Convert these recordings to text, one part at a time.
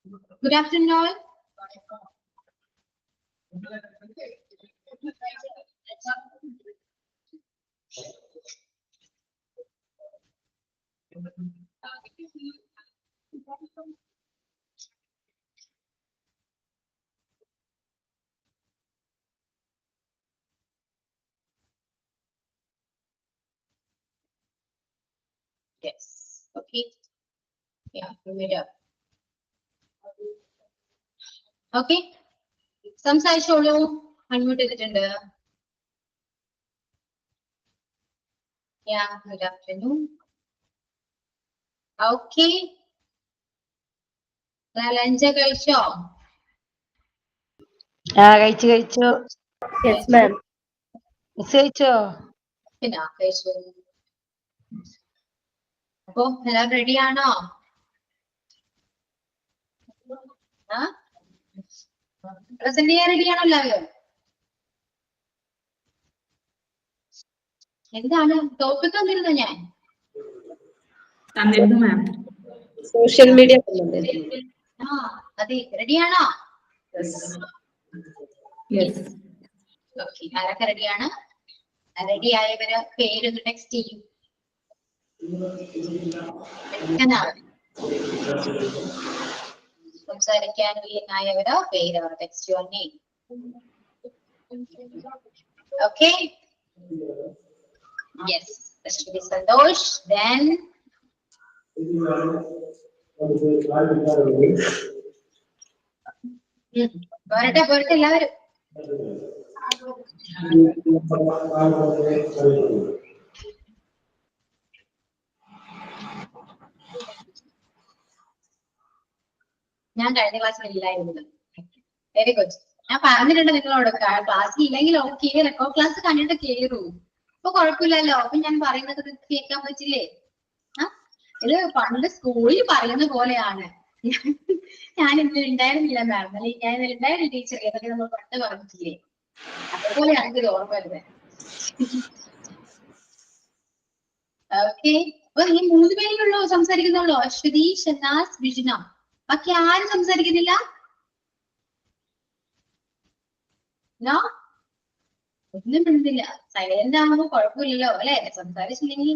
Good afternoon, all. Yes. Okay. Yeah, move it up. Okay. സംസാരിച്ചോളൂ. Unmute ചെയ്തിട്ടുണ്ട്. Yeah, good afternoon. Okay. Lunch കഴിച്ചോ? കഴിച്ചു. Yes, ma'am. കഴിച്ചോ? പിന്നെ കഴിച്ചു. അപ്പൊ എല്ലാം റെഡിയാണോ? പ്രസന്റ് ചെയ്യാൻ റെഡിയാണോ എല്ലാവരും? എന്താണ് ടോപ്പിക് തന്നിരുന്നു ഞാൻ? തന്നിരുന്നു മാം. Social media. അതെ, റെഡിയാണോ? യെസ്. ഓക്കെ, ആരൊക്കെ റെഡിയാണ്? റെഡി ആയവര് പേരൊന്ന് ടെക്സ്റ്റ് ചെയ്യും. സംസാരിക്കാൻ ആയവരോ പേര് ടെക്സ്റ്റ് ചെയ്യുന്നേ. Okay, yes, Santhosh. Then പോരട്ടെ എല്ലാവരും. ഞാൻ കഴിഞ്ഞ ക്ലാസ്സിൽ ഇല്ലായിരുന്നു. Very good. ഞാൻ പറഞ്ഞിട്ടുണ്ട് നിങ്ങളോട്, ക്ലാസ്സിൽ ഇല്ലെങ്കിൽ ഓക്കെ, റെക്കോർഡ് ക്ലാസ് കണ്ടിട്ട് കേറൂ. അപ്പൊ കുഴപ്പമില്ലല്ലോ. അപ്പൊ ഞാൻ പറയുന്നത് കേൾക്കാൻ പറ്റില്ലേ? ഇത് പണ്ട് സ്കൂളിൽ പറയുന്ന പോലെയാണ്. ഞാൻ ഇന്ന് ഉണ്ടായിരുന്നില്ല മാം, അല്ലെങ്കിൽ ഞാൻ ഉണ്ടായിരുന്ന ടീച്ചർ ഏതൊക്കെ നമ്മൾ പണ്ട് പറഞ്ഞിട്ടില്ലേ, അതുപോലെയാണ് ഇത് ഓർമ്മ വരുന്നത്. ഓക്കെ, അപ്പൊ ഈ 3 പേരിലുള്ളൂ സംസാരിക്കുന്നുള്ളൂ. അശ്വതി, ഷനാസ്, വിജ്ന. ബാക്കി ആരും സംസാരിക്കുന്നില്ല? ഒന്നും മിണ്ടുന്നില്ല. സൈലന്റ് ആകുമ്പോ കുഴപ്പമില്ലല്ലോ അല്ലെ? സംസാരിച്ചില്ലെങ്കിൽ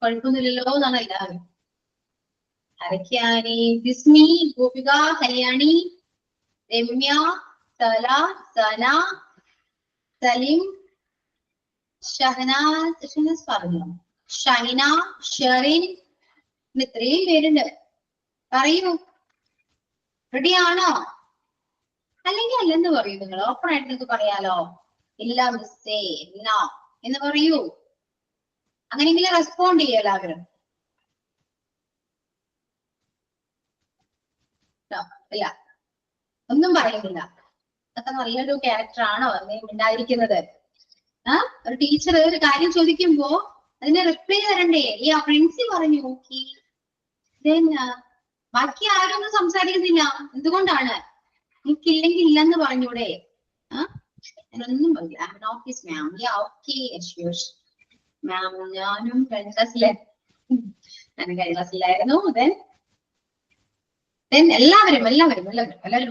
കുഴപ്പമൊന്നുമില്ലല്ലോ എന്നാണ് എല്ലാവരും. ആരൊക്കെയാണ്? ബിസ്മി, ഗോപിക, കല്യാണി, രമ്യ, സല, സന, സലിം, ഷഹനാസ് പറഞ്ഞു, ഷൈന, ഷെറിൻ. ഇത്രയും പേരുണ്ട്. പറയൂ, റെഡിയാണോ? അല്ലെങ്കിൽ അല്ലെന്ന് പറയൂ. നിങ്ങൾ ഓപ്പൺ ആയിട്ട് നിങ്ങൾക്ക് പറയാലോ. ഇല്ല മിസ്സേ, ഇല്ല എന്ന് പറയൂ. അങ്ങനെയെങ്കിലും റെസ്പോണ്ട് ചെയ്യും എല്ലാവരും. ഇല്ല, ഒന്നും പറയുന്നില്ല. അതൊക്കെ നല്ലൊരു ക്യാരക്ടർ ആണോ ഉണ്ടായിരിക്കുന്നത്? ഒരു ടീച്ചർ ഒരു കാര്യം ചോദിക്കുമ്പോ അതിന് റിപ്ലൈ തരണ്ടേ? ഈ ഫ്രണ്ട്സി പറഞ്ഞു നോക്കി, ബാക്കി ആരും ഒന്നും സംസാരിക്കുന്നില്ല. എന്തുകൊണ്ടാണ്? എനിക്കില്ലെങ്കിൽ ഇല്ലെന്ന് പറഞ്ഞൂടെ? ഞാനൊന്നും പറയില്ല. ഓഫീസ് മാം. മാം, ഞാനും കഴിഞ്ഞ ക്ലാസ്സിലായിരുന്നു. എല്ലാവരും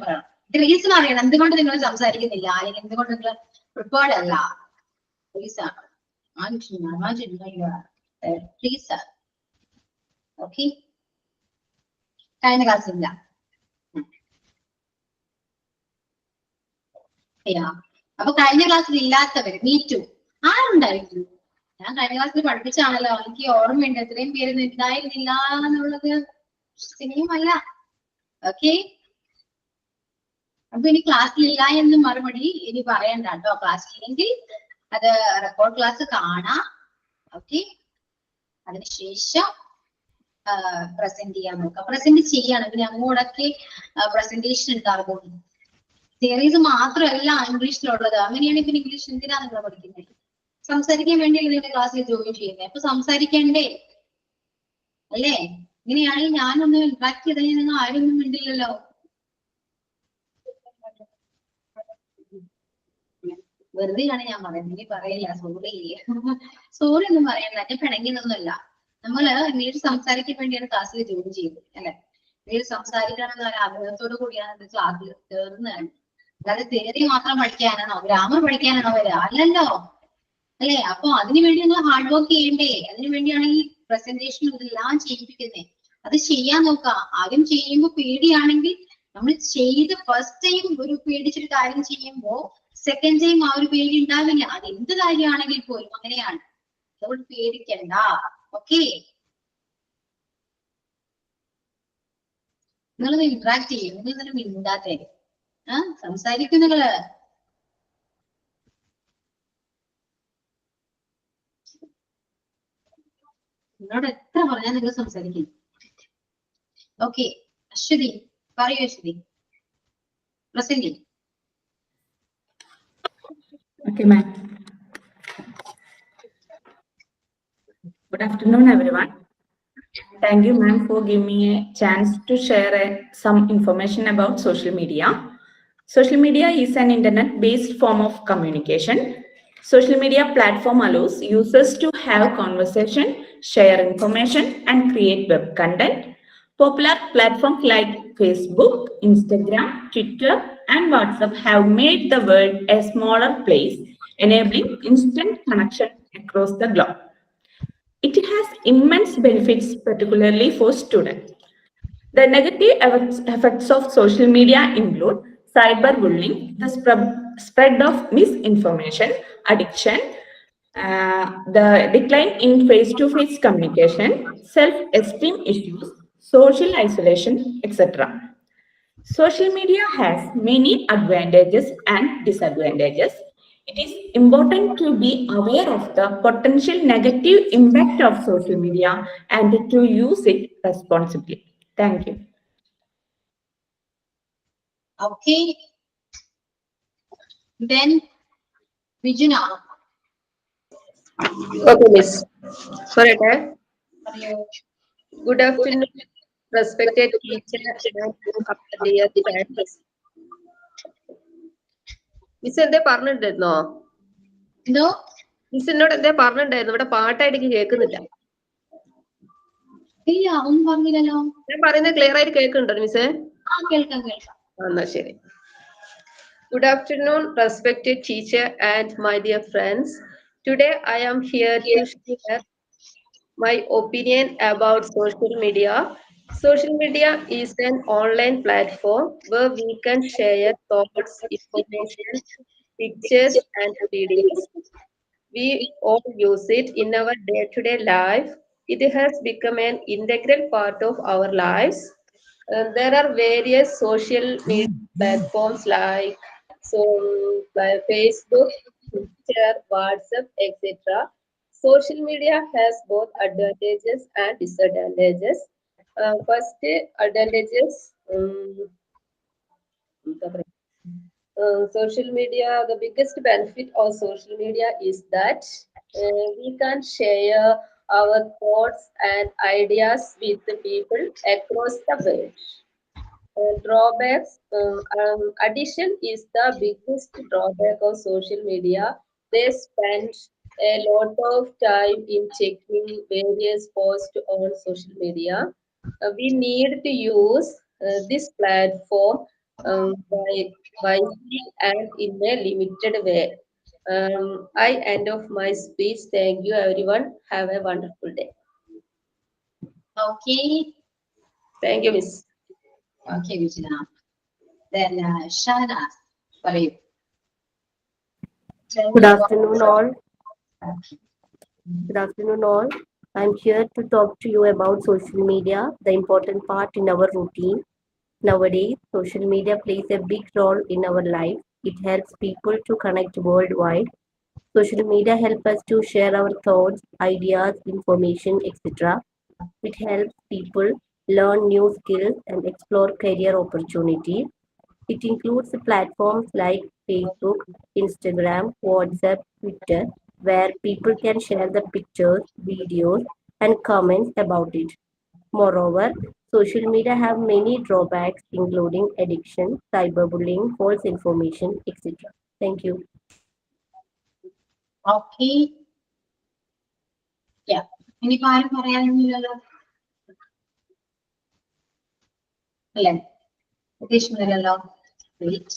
പറയണം. റീസൺ അറിയണം. എന്തുകൊണ്ട് നിങ്ങൾ സംസാരിക്കുന്നില്ല, അല്ലെങ്കിൽ എന്തുകൊണ്ട് നിങ്ങൾ പ്രിപ്പയർഡ് അല്ല. Please okay. കഴിഞ്ഞ ക്ലാസ്സില്ല. അപ്പൊ കഴിഞ്ഞ ക്ലാസ്സിൽ ഇല്ലാത്തവര് മീറ്റു ആരുണ്ടായിരുന്നു? ഞാൻ കഴിഞ്ഞ ക്ലാസ്സിൽ പഠിപ്പിച്ചാണല്ലോ, എനിക്ക് ഓർമ്മയുണ്ട്. എത്രയും പേര് ഉണ്ടായിരുന്നില്ല എന്നുള്ളത് സിനിമയല്ല. ഓക്കെ, അപ്പൊ ഇനി ക്ലാസ്സിലില്ല എന്ന് മറുപടി ഇനി പറയണ്ട കേട്ടോ. ക്ലാസ്സിലെങ്കിൽ അത് റെക്കോർഡ് ക്ലാസ് കാണാം. ഓക്കെ, അതിനുശേഷം പ്രസന്റ് ചെയ്യാൻ നോക്കാം. പ്രസന്റ് ചെയ്യാണ്. പിന്നെ അങ്ങോട്ടൊക്കെ പ്രസന്റേഷൻ ഉണ്ടാകും. തിയറീസ് മാത്രമല്ല ഇംഗ്ലീഷിലുള്ളത്. അങ്ങനെയാണെങ്കിൽ പിന്നെ ഇംഗ്ലീഷ് എന്തിനാ നിങ്ങൾ പഠിക്കുന്നത്? സംസാരിക്കാൻ വേണ്ടിയല്ലേ നിങ്ങളുടെ ക്ലാസ്സിൽ ജോയിൻ ചെയ്യുന്നത്. അപ്പൊ സംസാരിക്കണ്ടേ അല്ലേ? ഇങ്ങനെയാണെങ്കിൽ ഞാനൊന്ന് ഇന്ററാക്ട് ചെയ്തെങ്കിൽ നിങ്ങൾ ആരൊന്നും മിണ്ടില്ലല്ലോ. വെറുതെയാണ് ഞാൻ പറയുന്നത്. ഇനി പറയില്ല. സോറി ഒന്നും പറയണ്ട. എന്നെ പിണങ്ങിയതൊന്നുമല്ല. നമ്മള് ഇംഗ്ലീഷ് സംസാരിക്കാൻ വേണ്ടിയാണ് ക്ലാസ്സിൽ ജോയിൻ ചെയ്തത് അല്ലെ? ഇതിൽ സംസാരിക്കണം എന്ന ആഗ്രഹത്തോടു കൂടിയാണ് ക്ലാസ്സിൽ ചേർന്നതാണ്. അല്ലാതെ തിയറി മാത്രം പഠിക്കാനാണോ, ഗ്രാമർ പഠിക്കാനാണോ വരിക? അല്ലല്ലോ, അല്ലെ? അപ്പൊ അതിനുവേണ്ടി ഒന്ന് ഹാർഡ് വർക്ക് ചെയ്യണ്ടേ? അതിനുവേണ്ടിയാണ് ഈ പ്രസന്റേഷൻ ഇതെല്ലാം ചെയ്യിപ്പിക്കുന്നത്. അത് ചെയ്യാൻ നോക്കാം. ആദ്യം ചെയ്യുമ്പോൾ പേടിയാണെങ്കിൽ നമ്മൾ ചെയ്ത് ഫസ്റ്റ് ടൈം ഒരു പേടിച്ചൊരു കാര്യം ചെയ്യുമ്പോൾ സെക്കൻഡ് ടൈം ആ ഒരു പേടി ഉണ്ടാവില്ല. അത് എന്ത് കാര്യമാണെങ്കിൽ പോലും അങ്ങനെയാണ്. അതുകൊണ്ട് പേടിക്കണ്ട. ഓക്കെ, നിങ്ങളത് ഇന്ററാക്ട് ചെയ്യും. നിങ്ങൾ തന്നെ മിണ്ടാത്തേ, സംസാരിക്കും നിങ്ങള്. നിങ്ങളോട് എത്ര പറഞ്ഞാൽ നിങ്ങൾ സംസാരിക്കും. ഓക്കെ, അശ്വതി പറയൂ. Aswathy present. Okay, ma'am. Good afternoon, everyone. Thank you, ma'am, for giving me a chance to share some information about social media. Social media is an internet-based form of communication. Social media platform allows users to have conversation, share information, and create web content. Popular platforms like Facebook, Instagram, Twitter, and WhatsApp have made the world a smaller place, enabling instant connection across the globe. It has immense benefits, particularly for students. The negative effects of social media include cyberbullying, the spread of misinformation, addiction, the decline in face-to-face communication, self-esteem issues, social isolation, etc. Social media has many advantages and disadvantages. It is important to be aware of the potential negative impact of social media and to use it responsibly. Thank you. Okay, then Vijuna. Okay, Miss. Sorry, പറയൂ. Good afternoon, respected teacher and dear parents. Miss എന്തേ പറഞ്ഞിട്ടുണ്ടായിരുന്നോ? എന്തോ? Miss എന്നോട് എന്തേ പറഞ്ഞിട്ടുണ്ടായിരുന്നു? ഇവിടെ പാട്ടായിട്ട് എനിക്ക് കേൾക്കുന്നില്ല. ഇല്ല, ഒന്നും പറഞ്ഞില്ലല്ലോ. ഞാൻ പറയുന്നത് ക്ലിയർ ആയിട്ട് കേൾക്കുന്നുണ്ടോ മിസ്സേ? കേൾക്കാം. എന്നാ ശരി. Good afternoon, respected teacher and my dear friends. Today I am here to share my opinion about social media. Social media is an online platform where we can share thoughts, information, pictures, and videos. We all use it in our day-to-day life. It has become an integral part of our lives. There are various social media platforms like Facebook, Twitter, WhatsApp, etc. Social media has both advantages and disadvantages. First, advantages. Social media, the biggest benefit of social media is that we can share our thoughts and ideas with the people across the world. Drawbacks, addiction is the biggest drawback of social media. They spend a lot of time in checking various posts on social media. We need to use this platform wisely and in a limited way. I end of my speech. Thank you, everyone. Have a wonderful day. Okay. Thank you, Miss. Okay, Vijana. Then Shana, പറയൂ. Good afternoon, all. Good afternoon, all. I'm here to talk to you about social media, the important part in our routine. Nowadays, social media plays a big role in our life. It helps people to connect worldwide. Social media helps us to share our thoughts, ideas, information, etc. It helps people learn new skills and explore career opportunities. It includes platforms like Facebook, Instagram, WhatsApp, Twitter, where people can share the pictures, videos, and comments about it. Moreover, social media have many drawbacks, including addiction, cyberbullying, false information, etc. Thank you. Okay. Yeah. ഇനിയിപ്പോ ആരും പറയാനൊന്നുമില്ലല്ലോ. അല്ലേ? ഉദ്ദേശിക്കുന്നില്ലല്ലോ. Wait.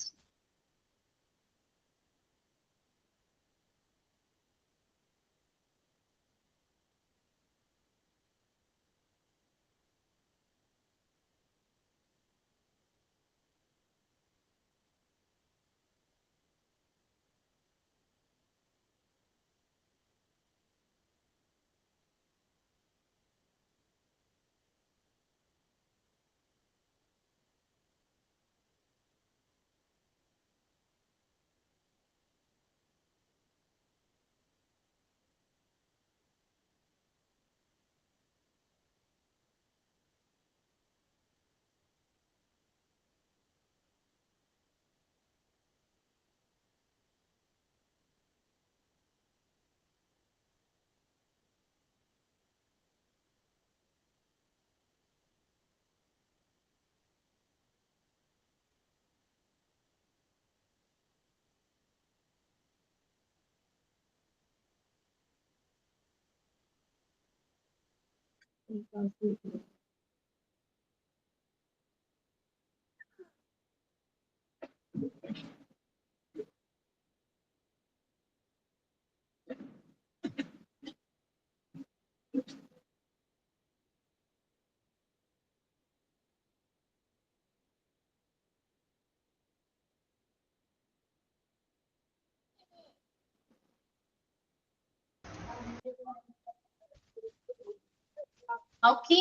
Okay,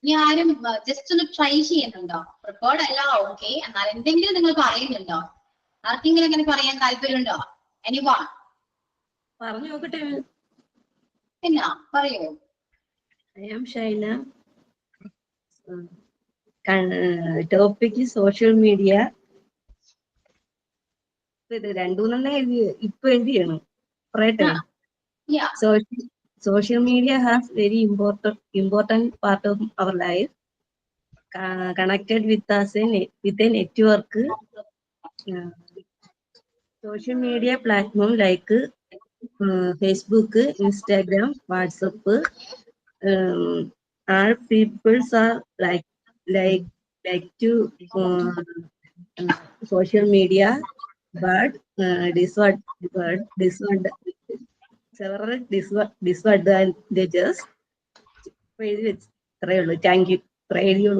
ഇനി ആരും just ഒന്ന് try ചെയ്യുന്നുണ്ടോ? Prepared അല്ല, okay. എന്നാൽ എന്തെങ്കിലും നിങ്ങൾ പറയുന്നുണ്ടോ? ആർക്കെങ്കിലും അങ്ങനെ പറയാൻ താല്പര്യമുണ്ടോ? എനിവാ പറഞ്ഞു നോക്കട്ടെ. പിന്നെ പറയൂ. I am Shaina. Topic social media. ഇത് രണ്ടുമൂന്നെണ്ണേ ഇപ്പൊ എന്ത് ചെയ്യണം പറയട്ടെ? Yeah. Social media has very important part of our life. Connected with us with a network. Social media platform like Facebook, Instagram, WhatsApp. Our peoples are like to social media, but several disadvantages. Thank you.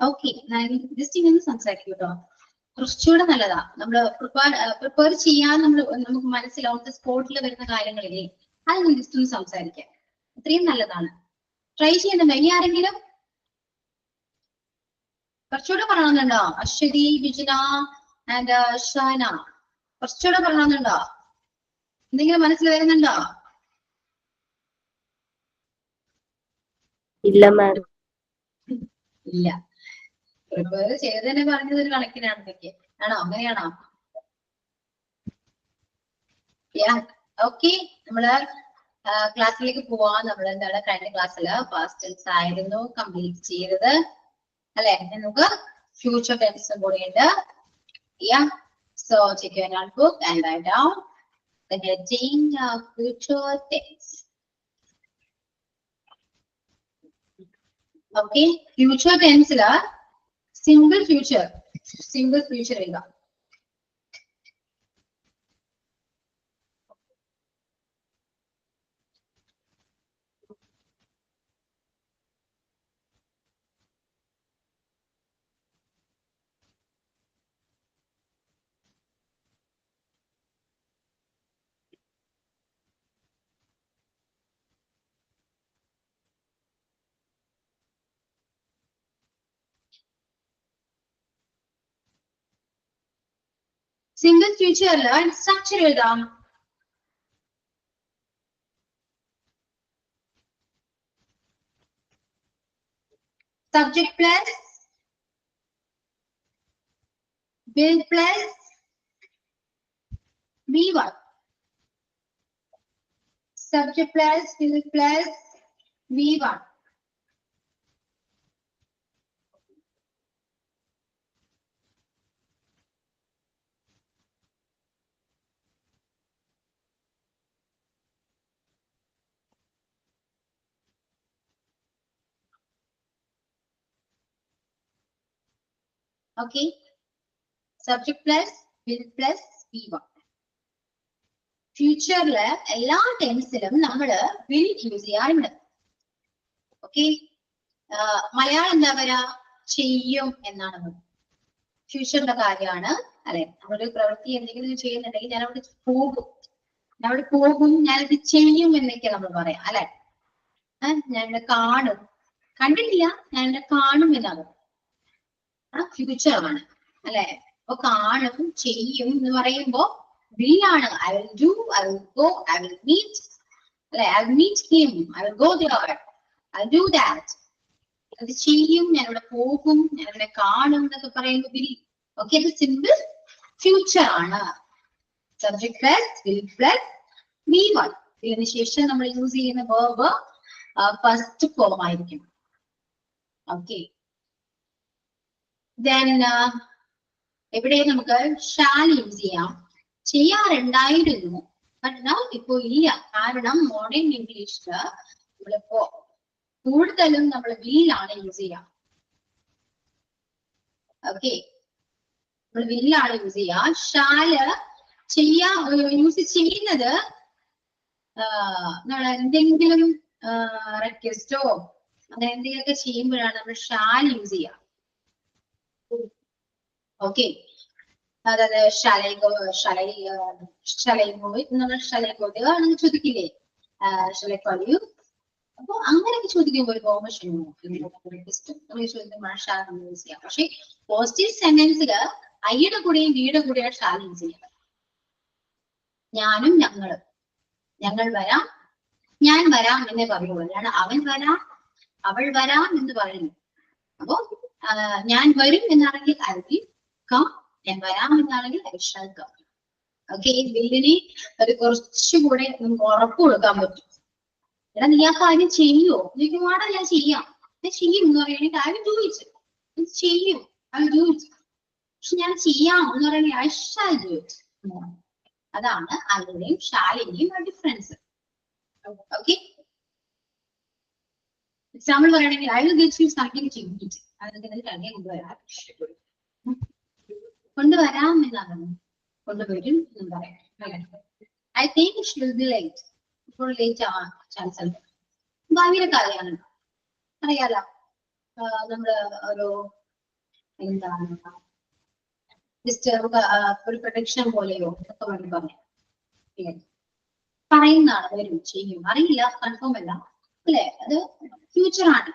Okay, just ഇങ്ങനെ സംസാരിക്കൂ കേട്ടോ. കുറച്ചുകൂടെ നല്ലതാ. നമ്മള് prepare ചെയ്യാൻ നമുക്ക് മനസ്സിലാവും സ്പോട്ടിൽ വരുന്ന കാര്യങ്ങളില്ലേ, അത് നമ്മൾ ജസ്റ്റ് ഒന്ന് സംസാരിക്കാം. അത്രയും നല്ലതാണ്. ട്രൈ ചെയ്യുന്നുണ്ടോ ഇനി ആരെങ്കിലും? കുറച്ചുകൂടെ പറയണമെന്നുണ്ടോ? അശ്വതി, വിജന ആൻഡ് ഷാന, കുറച്ചുകൂടെ പറയണമെന്നുണ്ടോ? എന്തെങ്കിലും മനസ്സിൽ വരുന്നുണ്ടോ? ഇല്ല മാം. ഇല്ല. പ്രിപ്പയർ ചെയ്ത് തന്നെ പറഞ്ഞത് ഒരു കണക്കിനാണെന്നൊക്കെ ആണോ? അങ്ങനെയാണോ? ഓക്കെ, നമ്മള് ക്ലാസ്സിലേക്ക് പോവാം. നമ്മൾ എന്താണ് കഴിഞ്ഞ ക്ലാസ്സിൽ പാസ്റ്റ് ടെൻസ് ആയിരുന്നു കംപ്ലീറ്റ് ചെയ്തത് അല്ലെ? നമുക്ക് ഫ്യൂച്ചർ ടെൻസും കൂടെ ഉണ്ട്. So check your notebook and write down the heading future tense. Okay, future tense la simple future ഇല്ല. സിംഗിൾ ഫ്യൂച്ചർ അല്ല, സ്ട്രക്ചർ എഴുതാം. Subject plus will plus V1. Subject plus will plus V1. Okay. Subject plus will plus V1. ഫ്യൂച്ചറില് എല്ലാ ടെൻസിലും നമ്മള് will use ചെയ്യാറുണ്ട്. Okay. Malayalam എന്താ പറയാ? ചെയ്യും എന്നാണ്. ഫ്യൂച്ചറിന്റെ കാര്യമാണ് അല്ലെ. നമ്മളൊരു പ്രവൃത്തി എന്തെങ്കിലും ചെയ്യുന്നുണ്ടെങ്കിൽ ഞാൻ അവിടെ പോകും, ഞാനത് ചെയ്യും എന്നൊക്കെ നമ്മൾ പറയാം അല്ലെ. ഞാനിവിടെ കാണും, കണ്ടിട്ടില്ല, ഞാനിവിടെ കാണും എന്നാണ്. ഫ്യൂച്ചർ ആണ് അല്ലെ. അപ്പൊ കാണും ചെയ്യും എന്ന് പറയുമ്പോ വില്ലാണ്. I will do, I will go, I will meet അല്ലെ. I will meet him, I will go there, I will do that. അത് ചെയ്യും, ഞാനിവിടെ പോകും, ഞാനിവിടെ കാണും എന്നൊക്കെ പറയുമ്പോ വിൽ. ഓക്കെ, അത് സിമ്പിൾ ഫ്യൂച്ചർ ആണ്. Subject plus will plus V1. ഇതിന് ശേഷം നമ്മൾ യൂസ് ചെയ്യുന്ന വേർബ് ഫസ്റ്റ് ഫോം ആയിരിക്കും. ഓക്കെ. ദെൻ ഇവിടെ നമുക്ക് ഷാൽ യൂസ് ചെയ്യാം. ചെയ്യാറുണ്ടായിരുന്നു, ഇപ്പോ ഇല്ല. കാരണം മോഡേൺ ഇംഗ്ലീഷില് നമ്മളിപ്പോ കൂടുതലും നമ്മൾ വില്ലാണ് യൂസ് ചെയ്യാം. ഓക്കെ, നമ്മൾ വില്ലാണ് യൂസ് ചെയ്യാം. ഷാല് യൂസ് ചെയ്യുന്നത് നമ്മൾ എന്തെങ്കിലും റിക്വസ്റ്റോ അങ്ങനെ എന്തെങ്കിലുമൊക്കെ ചെയ്യുമ്പോഴാണ് നമ്മൾ ഷാൽ യൂസ് ചെയ്യാം. ഓക്കെ, അതായത് ആണെന്ന് ചോദിക്കില്ലേ, ഷലൈ. അപ്പൊ അങ്ങനെയൊക്കെ ചോദിക്കുമ്പോൾ ഒരു പെർമിഷൻ ഷാൽ യൂസ് ചെയ്യാം. പക്ഷെ പോസിറ്റീവ് സെന്റൻസില് ഐയുടെ കൂടെയും വിയുടെ കൂടെയാണ് ഷാൽ യൂസ് ചെയ്യാം. ഞാനും ഞങ്ങളും, ഞങ്ങൾ വരാം, ഞാൻ വരാം എന്നേ പറയുള്ളൂ. അല്ലാണ്ട് അവൻ വരാം, അവൾ വരാം എന്ന് പറയുന്നു. അപ്പോ ഞാൻ വരും എന്നാണെങ്കിൽ I will come, ഞാൻ വരാം എന്നാണെങ്കിൽ I shall come. ഓക്കെ, ഈ വില്ലിനെ അത് കുറച്ചുകൂടെ നമുക്ക് ഉറപ്പ് കൊടുക്കാൻ പറ്റും. എടാ നീ ആ കാര്യം ചെയ്യോ? ചോദിക്കുവാടാ ഞാൻ ചെയ്യാം, ചെയ്യും എന്ന് പറയുകയാണെങ്കിൽ I will do it. ചെയ്യും, I will do it. പക്ഷെ ഞാൻ ചെയ്യാം എന്ന് പറയുകയാണെങ്കിൽ I shall do it. അതാണ് ഐയുടെയും ഷാലിന്റെയും ഡിഫറൻസ്. ഓക്കെ, എക്സാമ്പിൾ പറയുകയാണെങ്കിൽ I will get you something to eat. അതൊക്കെ കൊണ്ടുവരാം എന്നാണ്, കൊണ്ടുവരും എന്ന് പറയാം. I think she will be late. ഇപ്പോൾ ലേറ്റ് ആവാൻ ചാൻസ് ഉണ്ട്. ഭാവിയുടെ കാര്യമാണ്, അറിയാലോ. നമ്മള് ഒരു എന്താണ് ഒരു പ്രൊഡക്ഷൻ പോലെയോ ഒക്കെ വേണ്ടി പറയാം. പറയുന്നതാണ്, വരും, ചെയ്യും, അറിയില്ല, കൺഫേം അല്ല അല്ലെ. അത് ഫ്യൂച്ചർ ആണ്.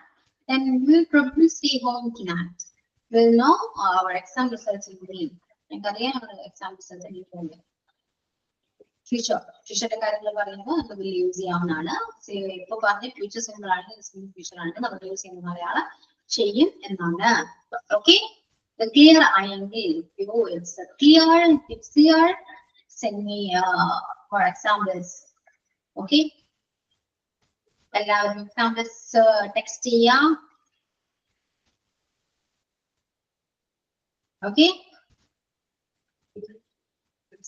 Then we will probably stay home tonight. We'll know our exam results in the evening. എനിക്കറിയാം നമ്മുടെ എക്സാം റിസൾട്ട് എനിക്ക് ഫ്യൂച്ചറിന്റെ കാര്യങ്ങൾ പറയുമ്പോൾ നമുക്ക് യൂസ് ചെയ്യാവുന്നതാണ്. ഇപ്പൊ പറഞ്ഞ ഫ്യൂച്ചർ സിമ്പിൾ ആണ്, ഫ്യൂച്ചർ ആണ്, നമുക്ക് യൂസ് ചെയ്യുന്ന മലയാളം ചെയ്യും എന്നാണ്. ഓക്കെ, ക്ലിയർ ആയെങ്കിൽ it's clear, send me for examples. Okay, എല്ലാവരും എക്സാമ്പിൾസ് ടെക്സ്റ്റ് ചെയ്യാം. Okay,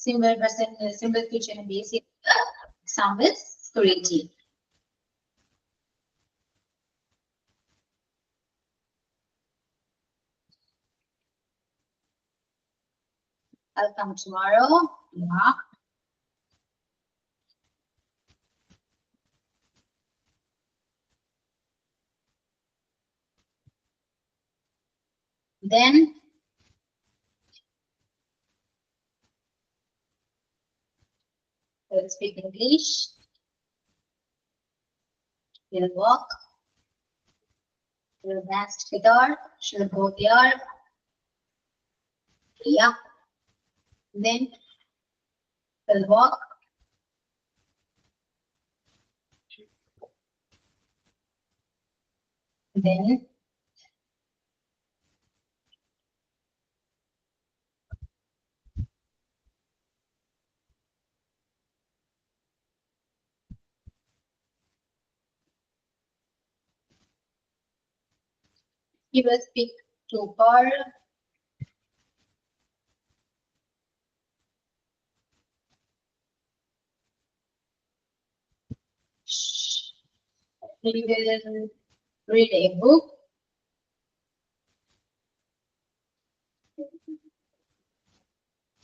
simple present, simple future and basic examples create. I'll come tomorrow. Yeah. Then we'll speak English. We'll walk. We'll dance together. She'll go there. Yeah. Then we'll walk. Then he will speak to her. He will read a book.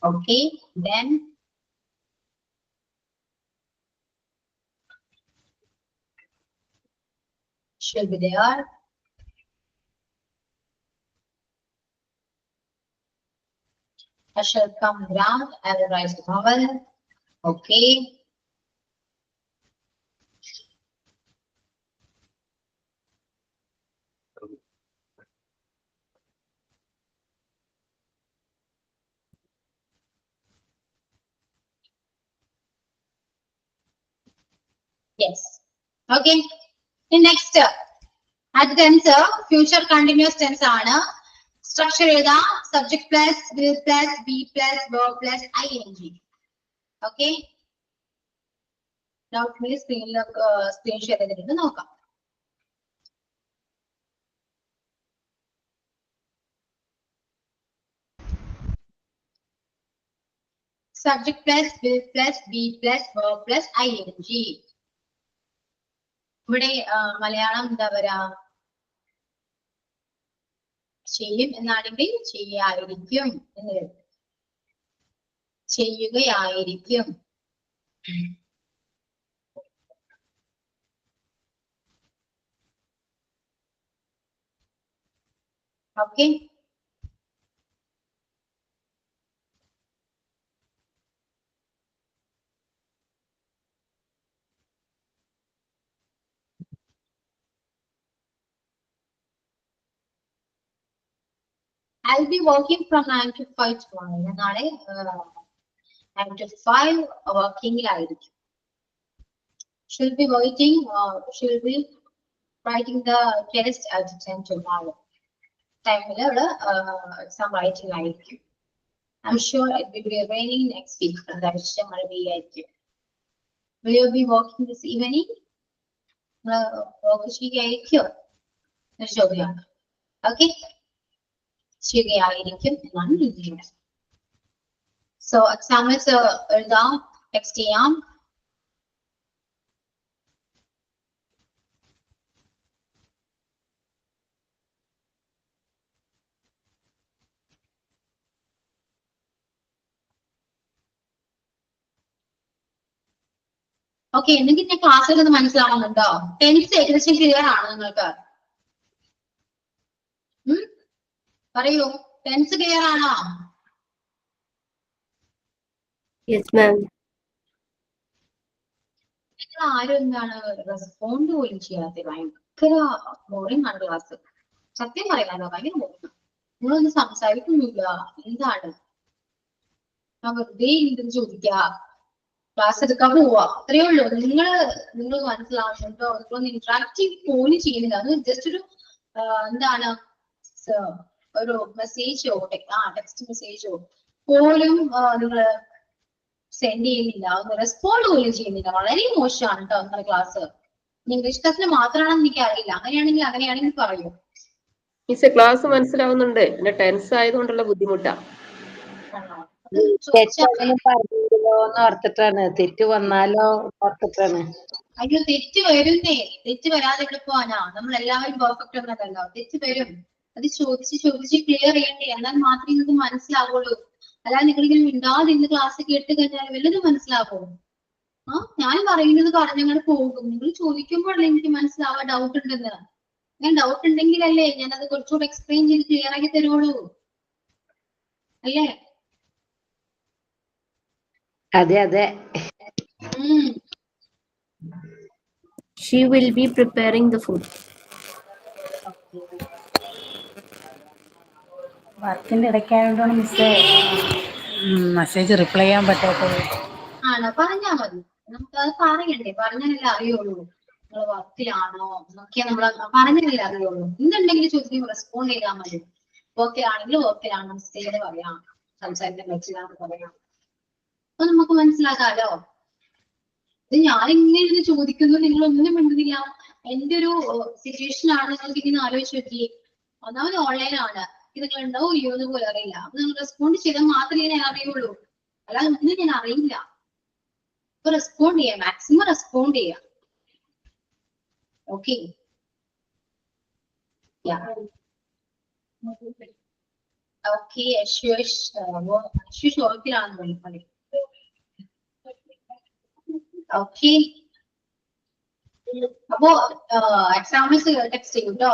Okay, then should be there. I shall come around. I will write the vowel. Okay. Yes. Okay. The next at tense future continuous tense ആണ്. Structure എഴുതാം. Subject plus, will plus, be plus, verb plus, ing. Okay. Now please screen share ചെയ്തിട്ട് നോക്കാം. Subject plus, will plus, be plus, verb plus, ing. ഇവിടെ മലയാളം എന്താ പറയാ? ചെയ്യും എന്നാണെങ്കിൽ ചെയ്യായിരിക്കും എന്ന് വരും. ചെയ്യുകയായിരിക്കും. Okay. I'll be working from 9 to 5 tomorrow. നാളെ 9 to 5 working ആയിരിക്കും. She'll be waiting. She'll be writing the test at 10 tomorrow. Time exam writing ആയിരിക്കും. I'm sure it will be raining next week. Will you be working this evening? Okay. So examples എഴുതാം, text ചെയ്യാം. Okay, എന്തെങ്കിലും ഞാൻ ക്ലാസ്സിൽ നിന്ന് മനസ്സിലാവുന്നുണ്ടോ? Tense ഏകദേശം clear ആണോ നിങ്ങൾക്ക്? പറയൂ, ടെൻസ് ക്ലിയർ ആണോ? Yes, ma'am. നിങ്ങൾ ആരും എന്താണ് റെസ്പോണ്ട് പോലും ചെയ്യാത്ത? ഭയങ്കര ബോറിംഗ് ആണ് ക്ലാസ്. സത്യം പറയാനോ, ഭയങ്കര ബോറിംഗ്. നിങ്ങളൊന്നും സംസാരിക്കുന്നില്ല. എന്താണ്? ഞാൻ വെറുതെ എന്തെന്ന് ചോദിക്ക, ക്ലാസ് എടുക്കാൻ പോവാ, അത്രയേ ഉള്ളൂ. നിങ്ങൾ മനസ്സിലാവുന്നുണ്ടോ? നിങ്ങളൊന്ന് ഇന്ററാക്റ്റീവ് പോലും ചെയ്യുന്നില്ല. അത് ജസ്റ്റ് ഒരു എന്താണ്, ഒരു മെസ്സേജോ ടെക്സ്റ്റ് മെസ്സേജോ പോലും നിങ്ങൾ സെൻഡ് ചെയ്യുന്നില്ല, ഒന്ന് റെസ്പോണ്ട് പോലും ചെയ്യുന്നില്ല. വളരെ മോശമാണ് കേട്ടോ നിങ്ങളുടെ ക്ലാസ്. ഇംഗ്ലീഷ് ക്ലാസ്സിൽ മാത്രമാണെന്ന് എനിക്ക് അറിയില്ല. അങ്ങനെയാണെങ്കിൽ പറയൂ. മിസ്സേ ക്ലാസ് മനസ്സിലാവുന്നുണ്ട്, പിന്നെ ടെൻസ് ആയതുകൊണ്ടുള്ള ബുദ്ധിമുട്ടാ. പറഞ്ഞില്ലോന്ന് ഓർത്തിട്ടാണ്, തെറ്റ് വന്നാലോ ഓർത്തിട്ടാണ്. അയ്യോ, തെറ്റ് വരുന്നേ. തെറ്റ് വരാതെ ഇവിടെ പോവാനാ? നമ്മൾ എല്ലാവരും പെർഫെക്റ്റ് ഒന്നല്ലല്ലോ. തെറ്റ് വരും. അത് ചോദിച്ച് ക്ലിയർ ചെയ്യണ്ടേ? എന്നാൽ മാത്രമേ നിങ്ങൾക്ക് മനസ്സിലാവുള്ളൂ. അല്ലാതെ നിങ്ങളിങ്ങനെ മിണ്ടാതെ ഇന്ന് ക്ലാസ് കേട്ട് കഴിഞ്ഞാൽ വല്ലതും മനസ്സിലാവോ? ഞാൻ പറയുന്നത് പറഞ്ഞങ്ങനെ പോകും. നിങ്ങൾ ചോദിക്കുമ്പോഴല്ലേ എനിക്ക് മനസ്സിലാവാൻ ഡൗട്ട് ഉണ്ടെന്ന്. ഞാൻ ഡൗട്ട് ഉണ്ടെങ്കിലല്ലേ ഞാനത് കുറച്ചുകൂടെ എക്സ്പ്ലെയിൻ ചെയ്ത് ക്ലിയർ ആക്കി തരുള്ളൂ, അല്ലേ? അതെ. She will be preparing the food. വർക്കിന്റെ ഇടയ്ക്കായതുകൊണ്ടാണ് മിസ്സേ മെസ്സേജ് റിപ്ലൈ ചെയ്യാൻ പറ്റാത്തത്. ആണോ? പറഞ്ഞാ മതി. നമുക്കത് പറയണ്ടേ? പറഞ്ഞാലല്ലേ അറിയുള്ളൂ നിങ്ങൾ വർക്കിലാണോ എന്നൊക്കെ. നമ്മൾ പറഞ്ഞാലല്ലേ അറിയുള്ളൂ. എന്തുണ്ടെങ്കിലും ചോദിക്കുമ്പോൾ റെസ്പോണ്ട് ചെയ്താൽ മതി. വർക്കിലാണെങ്കിൽ വർക്കിലാണ്, മിസ്റ്റേക്ക് പറയാം, സംസാരിക്കാൻ പറ്റില്ലാന്ന് പറയാം. അപ്പൊ നമുക്ക് മനസ്സിലാക്കാലോ. ഇത് ഞാനിങ്ങനെ ഇരുന്ന് ചോദിക്കുന്നു, നിങ്ങളൊന്നും മിണ്ടുന്നില്ല. എന്റെ ഒരു സിറ്റുവേഷൻ ആണ്. നിങ്ങൾക്ക് ഇങ്ങനെ ആലോചിച്ച് നോക്കി. ഒന്നാമത് ഓൺലൈനാണ്. ഇത് നിങ്ങൾ ഉണ്ടോ ഇല്ലയോ എന്ന് പോലും അറിയില്ല. അപ്പൊ നിങ്ങൾ റെസ്പോണ്ട് ചെയ്താൽ മാത്രമേ ഞാൻ അറിയുള്ളൂ, അല്ലാതെ ഒന്നും ഞാൻ അറിയില്ല. അപ്പൊ റെസ്പോണ്ട് ചെയ്യാം, മാക്സിമം റെസ്പോണ്ട് ചെയ്യാം. ഓക്കെ. ഓക്കെ ഷോപ്പിലാണ് വിളിപ്പണി. ഓക്കെ, അപ്പോ എക്സാമ്പിൾസ് ടെക്സ്റ്റ് ചെയ്യും കേട്ടോ.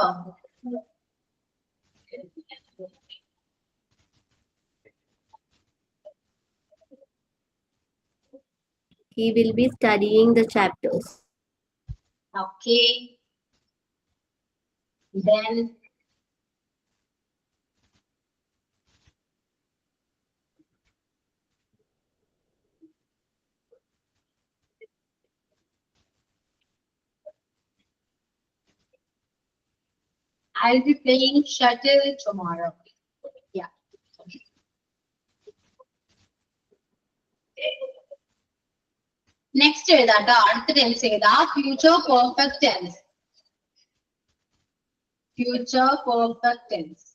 He will be studying the chapters. Okay, then I'll be playing shuttle tomorrow. Yeah. Next എഴുതാട്ടോ, അടുത്ത ടെൻസ് എഴുതാ. Future perfect tense. Future perfect tense.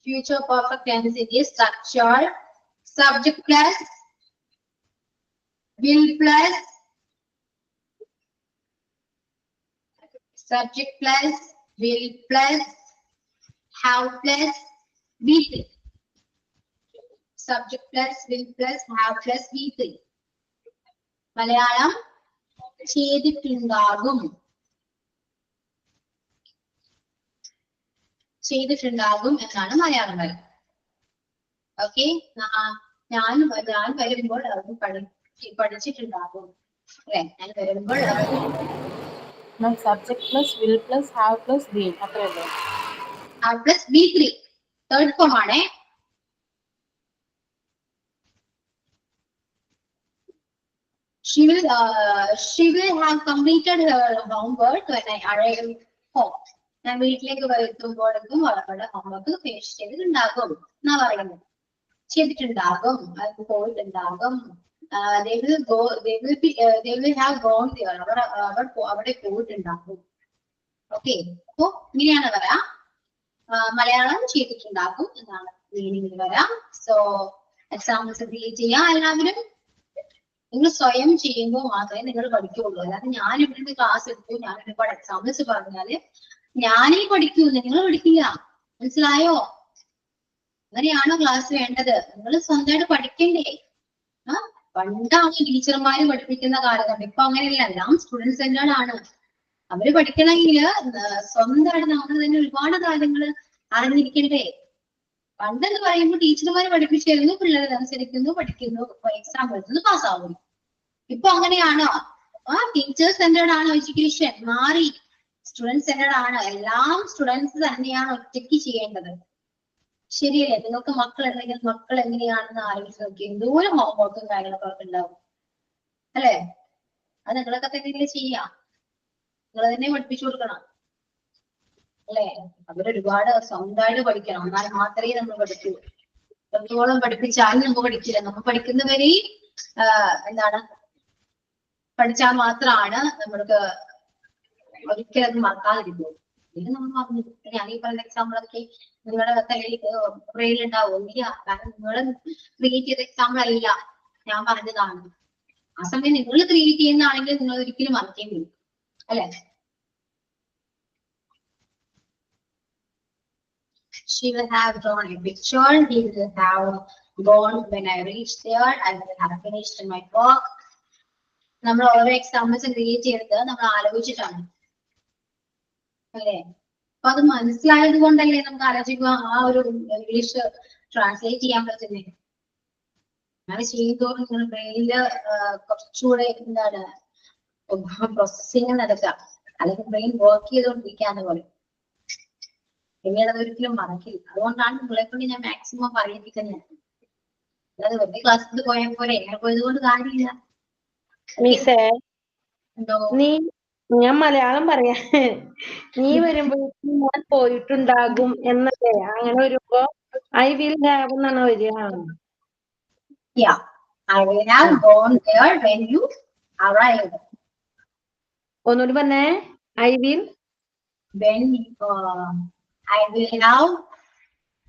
Future perfect tense is structure, subject plus, will plus, subject plus, will plus, have plus, be three. Subject plus, will plus, have plus, be three. Malayalam ചെയ്തിട്ടുണ്ടാകും. ചെയ്തിട്ടുണ്ടാകും എന്നാണ് മലയാളം വരെ. Okay, ഞാൻ വരുമ്പോൾ അത് പഠിച്ചിട്ടുണ്ടാകും അല്ലെ. ഞാൻ വരുമ്പോൾ subject plus will plus have plus been അത്രയല്ലേ? Have plus V three third form ആണേ. She will have completed her homework when I arrive home. ഞാൻ വീട്ടിലേക്ക് വരുത്തുമ്പോഴേക്കും അവരുടെ ഹോംവർക്ക് ഫിനിഷ് ചെയ്തിട്ടുണ്ടാകും എന്നാ പറയുന്നത്. ചെയ്തിട്ടുണ്ടാകും, അത് പോയിട്ടുണ്ടാകും. They will have gone there. അവിടെ പോയിട്ടുണ്ടാകും. ഓക്കെ, അപ്പൊ ഇങ്ങനെയാണ് പറയാ. മലയാളം ചെയ്തിട്ടുണ്ടാകും എന്നാണ് മീനിങ്ങിൽ വരാം. സോ എക്സാമ്പിൾസ് ക്രിയേറ്റ് ചെയ്യാം എല്ലാവരും. നിങ്ങൾ സ്വയം ചെയ്യുമ്പോൾ മാത്രമേ നിങ്ങൾ പഠിക്കുകയുള്ളൂ. അല്ലാതെ ഞാൻ ഇവിടെ ക്ലാസ് എടുത്തു, ഞാൻ ഒരുപാട് എക്സാമ്പിൾസ് പറഞ്ഞാല് ഞാനേ പഠിക്കൂ, നിങ്ങൾ പഠിക്കില്ല. മനസ്സിലായോ? അങ്ങനെയാണോ ക്ലാസ് വേണ്ടത്? നിങ്ങൾ സ്വന്തമായിട്ട് പഠിക്കണ്ടേ? പണ്ടാണ് ടീച്ചർമാര് പഠിപ്പിക്കുന്ന കാലഘട്ടം. ഇപ്പൊ അങ്ങനെയല്ല, എല്ലാം സ്റ്റുഡന്റ് സെന്റേർഡ് ആണ്. അവര് പഠിക്കണമെങ്കിൽ സ്വന്തമായിട്ട് നമ്മൾ തന്നെ ഒരുപാട് കാര്യങ്ങൾ അറിഞ്ഞിരിക്കണ്ടേ? പണ്ടെന്ന് പറയുമ്പോൾ ടീച്ചർമാര് പഠിപ്പിച്ചു തരുന്നു, പിള്ളേർ അനുസരിക്കുന്നു, പഠിക്കുന്നു, എക്സാം എഴുതുന്നു, പാസ്സാവുന്നു. ഇപ്പൊ അങ്ങനെയാണോ? ടീച്ചർ സെന്റേർഡ് ആണ് എഡ്യൂക്കേഷൻ. മാറി, സ്റ്റുഡന്റ് സെന്റേർഡ് ആണ്. എല്ലാം സ്റ്റുഡൻസ് തന്നെയാണ് ഒറ്റയ്ക്ക് ചെയ്യേണ്ടത്. ശരിയല്ലേ? നിങ്ങൾക്ക് മക്കൾ എങ്ങനെയാണെന്ന് ആലോചിച്ച് നോക്കി. എന്തോരം ഹോംവർക്കും കാര്യങ്ങളൊക്കെ ഉണ്ടാവും അല്ലെ? അത് നിങ്ങളൊക്കെ തന്നെ ചെയ്യാം. നിങ്ങൾ തന്നെ പഠിപ്പിച്ചു കൊടുക്കണം അല്ലെ? അവരൊരുപാട് സ്വന്തമായിട്ട് പഠിക്കണം, എന്നാൽ മാത്രമേ നമ്മൾ പഠിക്കൂ. എത്രത്തോളം പഠിപ്പിച്ചാലും നമ്മൾ പഠിക്കില്ല. നമ്മൾ പഠിക്കുന്നവരെ എന്താണ് പഠിച്ചാൽ മാത്രമാണ് നമ്മൾക്ക് ഒരിക്കലും അത് മറക്കാതിരിക്കുള്ളൂ. ഇത് നമ്മൾ പറഞ്ഞു. ഞാൻ ഈ പറയുന്ന എക്സാമ്പിൾ അതൊക്കെ നിങ്ങളുടെ തലയിൽ ബ്രെയിനിൽ ഉണ്ടാവും ഇല്ല, കാരണം നിങ്ങൾ ക്രിയേറ്റ് ചെയ്ത എക്സാമ്പിൾ അല്ല, ഞാൻ പറഞ്ഞതാണ്. ആ സമയം നിങ്ങൾ ക്രിയേറ്റ് ചെയ്യുന്നതാണെങ്കിൽ നിങ്ങൾ ഒരിക്കലും മറക്കേണ്ടി വരും അല്ലെ? She will have drawn a picture. He will have gone when I reached there. I will have finished my work. നമ്മൾ ഓരോ എക്സാമ്പിൾസ് ക്രിയേറ്റ് ചെയ്തത് നമ്മൾ ആലോചിച്ചിട്ടാണ് അല്ലേ? അപ്പൊ അത് മനസ്സിലായത് കൊണ്ടല്ലേ നമുക്ക് ആലോചിക്കുക ആ ഒരു ഇംഗ്ലീഷ് ട്രാൻസ്ലേറ്റ് ചെയ്യാൻ പറ്റുന്നത്. അങ്ങനെ ചെയ്യുന്നതോറും നിങ്ങൾ ബ്രെയിനില് കുറച്ചുകൂടെ എന്താണ് പ്രോസസ്സിങ് നടക്കാം, അല്ലെങ്കിൽ ബ്രെയിൻ വർക്ക് ചെയ്തുകൊണ്ടിരിക്കാന്ന് പറയും. പിന്നീട് അത് ഒരിക്കലും മറക്കില്ല. അതുകൊണ്ടാണ് നിങ്ങളെ കൊണ്ട് ഞാൻ മാക്സിമം പറയിപ്പിക്കുന്നത്. അല്ലാതെ വെറുതെ ക്ലാസ്സിൽ പോയാൽ പോലെ എങ്ങനെ പോയത് കൊണ്ട് കാര്യമില്ല. മിസ്സേ, ഞാൻ മലയാളം പറയാ. നീ വരുമ്പോഴേക്കും ഞാൻ പോയിട്ടുണ്ടാകും എന്നല്ലേ? അങ്ങനെ വരുമ്പോ ഐ വിൽ ഹാവ് എന്നാണ് വരിക. Yeah, I will have gone there when you arrived. ഒന്നുകൂടി പറഞ്ഞേ. I will I will have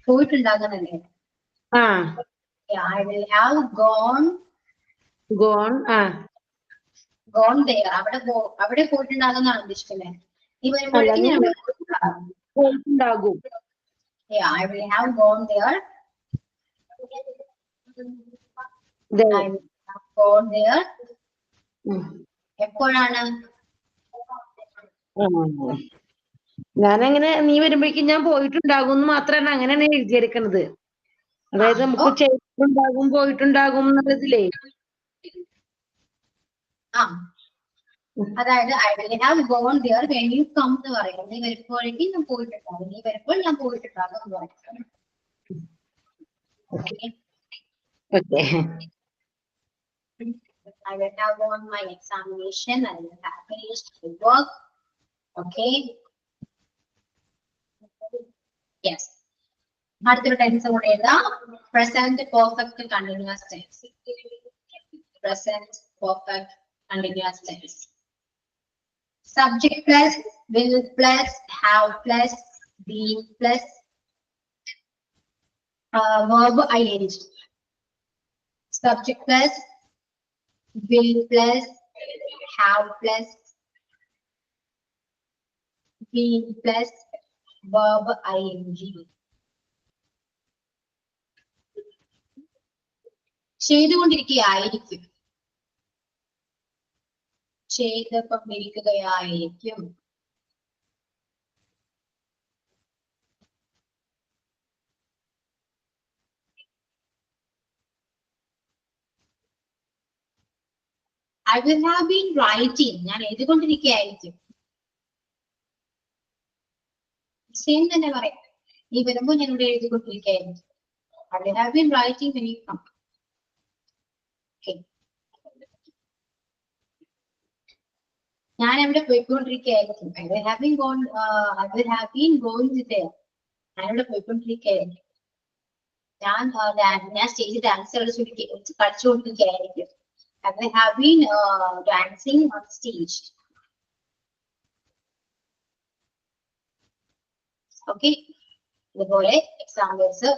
പോയിട്ടുണ്ടാകുന്നല്ലേ? I will have gone gone there. അവിടെ പോയിട്ടുണ്ടാകുന്നാണ് ഉദ്ദേശിക്കുന്നത്. നീ വരുമ്പോഴേക്കും ഞാൻ അവിടെ പോയിട്ടുണ്ടാകും. പോയിട്ടുണ്ടാകും. Yeah, I will have gone there. I will have gone there. എപ്പോഴാണ്? ഞാനങ്ങനെ നീ വരുമ്പോഴേക്കും ഞാൻ പോയിട്ടുണ്ടാകും എന്ന് മാത്രമാണ് അങ്ങനെയാണ് എഴുതിയെടുക്കുന്നത്. അതായത് നമുക്ക് ചെയ്തിട്ടുണ്ടാകും പോയിട്ടുണ്ടാകും എന്നുള്ളതിലേ. അതായത് I will have gone there when you come എന്ന് പറയും. നീ വരുമ്പോഴേക്കും ഞാൻ പോയിട്ടുണ്ടാകും. നീ വരുമ്പോൾ ഞാൻ പോയിട്ടുണ്ടാകും എന്ന് പറയും. Okay. I will have won my examination. I will have finished the work. Okay. Yes. അടുത്തൊരു ടെൻസ് കൂടെ എഴുതാം. Present perfect continuous tense. Present perfect continuous tense. Subject plus, will plus, have plus, be plus, verb ing. Subject plus, will plus, have plus, be plus, verb ing. ചെയ്തുകൊണ്ടിരിക്കുകയായിരിക്കും. ചെയ്തുകൊണ്ടിരിക്കുകയായിരിക്കും. I will have been writing. ഞാൻ എഴുതിക്കൊണ്ടിരിക്കുകയായിരിക്കും. Same തന്നെ പറയാം. നീ വരുമ്പോൾ ഞാൻ ഇവിടെ എഴുതിക്കൊണ്ടിരിക്കുകയായിരിക്കും. I will have been writing when you come. Okay. ഞാൻ അവിടെ പോയിക്കൊണ്ടിരിക്കുകയായിരിക്കും. I will have been going there. ഞാൻ അവിടെ പോയിക്കൊണ്ടിരിക്കുകയായിരിക്കും. ഞാൻ സ്റ്റേജിൽ ഡാൻസ് കളിച്ചുകൊണ്ടിരിക്കുകയായിരിക്കും. I will have been dancing on stage. Okay. ഇതുപോലെ എക്സാമ്പിൾസ്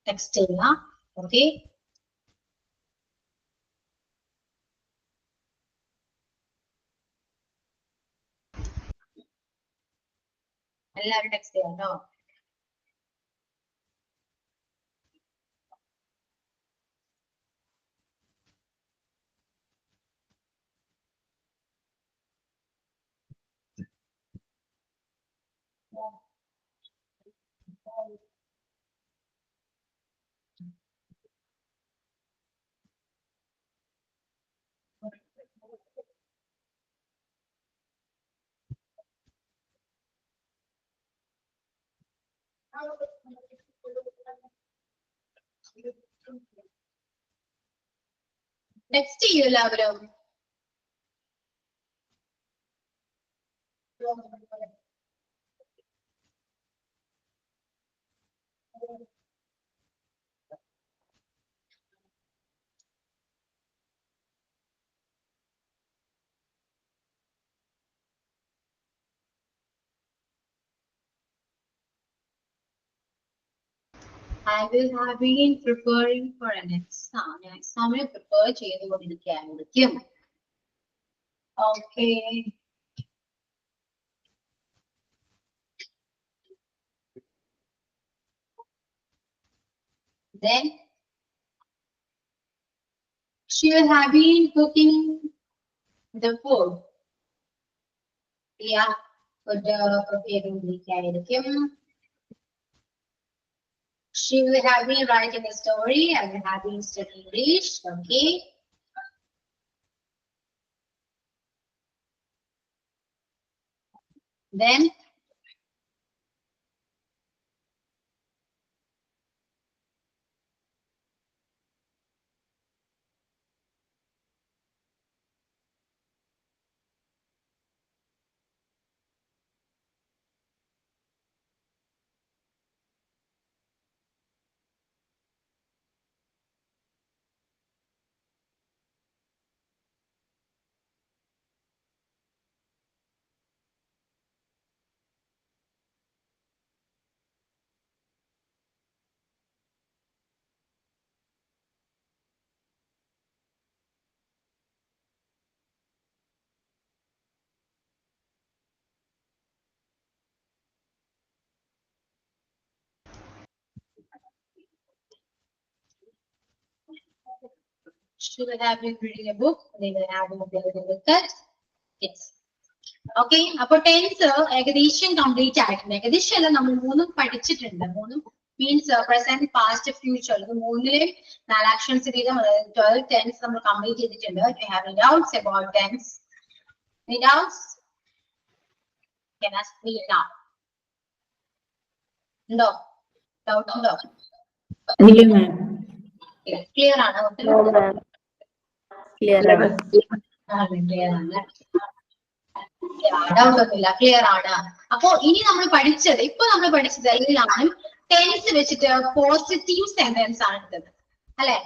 ടെക്സ്റ്റ് ചെയ്യാം. Okay. എല്ലാവരും ടെക്സ്റ്റ് ചെയ്യാം കേട്ടോ. ടെക്സ്റ്റ് ചെയ്യൂ എല്ലാവരും. I will have been preparing for an exam. ഞാൻ എക്സാമിന് prepare ചെയ്തുകൊണ്ടിരിക്കുകയായിരിക്കും. Okay. Then she will have been cooking the food. Yeah, food preparing. She will have been writing a story. I will have been studying English. Okay. Then Should have been reading a book. They will have been look at. Yes. Okay. അപ്പോൾ tense ഏകദേശം complete ആയിട്ടുണ്ട്. ഏകദേശം അല്ല, നമ്മൾ മൂന്നും പഠിച്ചിട്ടുണ്ട്. മൂന്നും means present past future. ഇത് മൂന്നിലെ 4 ആക്ഷൻസ് വീതം 12 ടെൻസ് നമ്മൾ കംപ്ലീറ്റ് ചെയ്തിട്ടുണ്ട്. You have any doubts about tense? Any doubts? Can ask me now. ഉണ്ടോ? ഡൗട്ട് ഉണ്ടോ? ക്ലിയർ ആണ്? No, ma'am. Clear. ക്ലിയർ ആണ്. ഡൗട്ട് ഒന്നുമില്ല, ക്ലിയർ ആണ്. അപ്പോ ഇനി നമ്മൾ പഠിച്ചത്, ഇപ്പൊ നമ്മൾ പഠിച്ചത് എല്ലാം ടെൻസ് വെച്ചിട്ട് പോസിറ്റീവ് സെന്റൻസ് ആണ് എടുത്തത് അല്ലെ?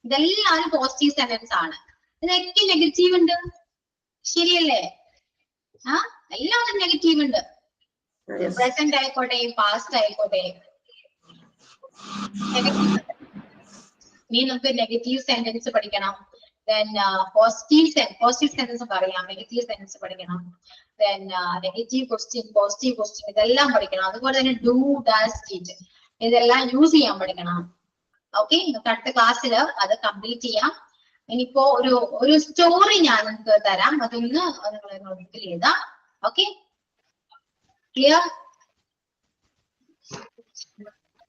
ഇതെല്ലാം പോസിറ്റീവ് സെന്റൻസ് ആണ്. ഇതിനൊക്കെ നെഗറ്റീവ് ഉണ്ട്, ശരിയല്ലേ? ആ എല്ലാം നെഗറ്റീവ് ഉണ്ട്. പ്രസന്റ് ആയിക്കോട്ടെ, പാസ്റ്റ് ആയിക്കോട്ടെ. ഇനി നമുക്ക് നെഗറ്റീവ് സെന്റൻസ് പഠിക്കണം. Then positive sentence പറയാം, നെഗറ്റീവ് സെന്റൻസ് പഠിക്കണം. Then negative question, positive question ഇതെല്ലാം പഠിക്കണം. അതുപോലെ തന്നെ ഡു, ഡസ്, ഡിഡ് ഇതെല്ലാം യൂസ് ചെയ്യാൻ പഠിക്കണം. ഓക്കെ, അടുത്ത ക്ലാസ്സിൽ അത് കംപ്ലീറ്റ് ചെയ്യാം. ഇനിയിപ്പോ ഒരു സ്റ്റോറി ഞാൻ നിങ്ങൾക്ക് തരാം, അതൊന്ന് നിങ്ങൾ നോട്ടിൽ എഴുതാം. Okay, clear?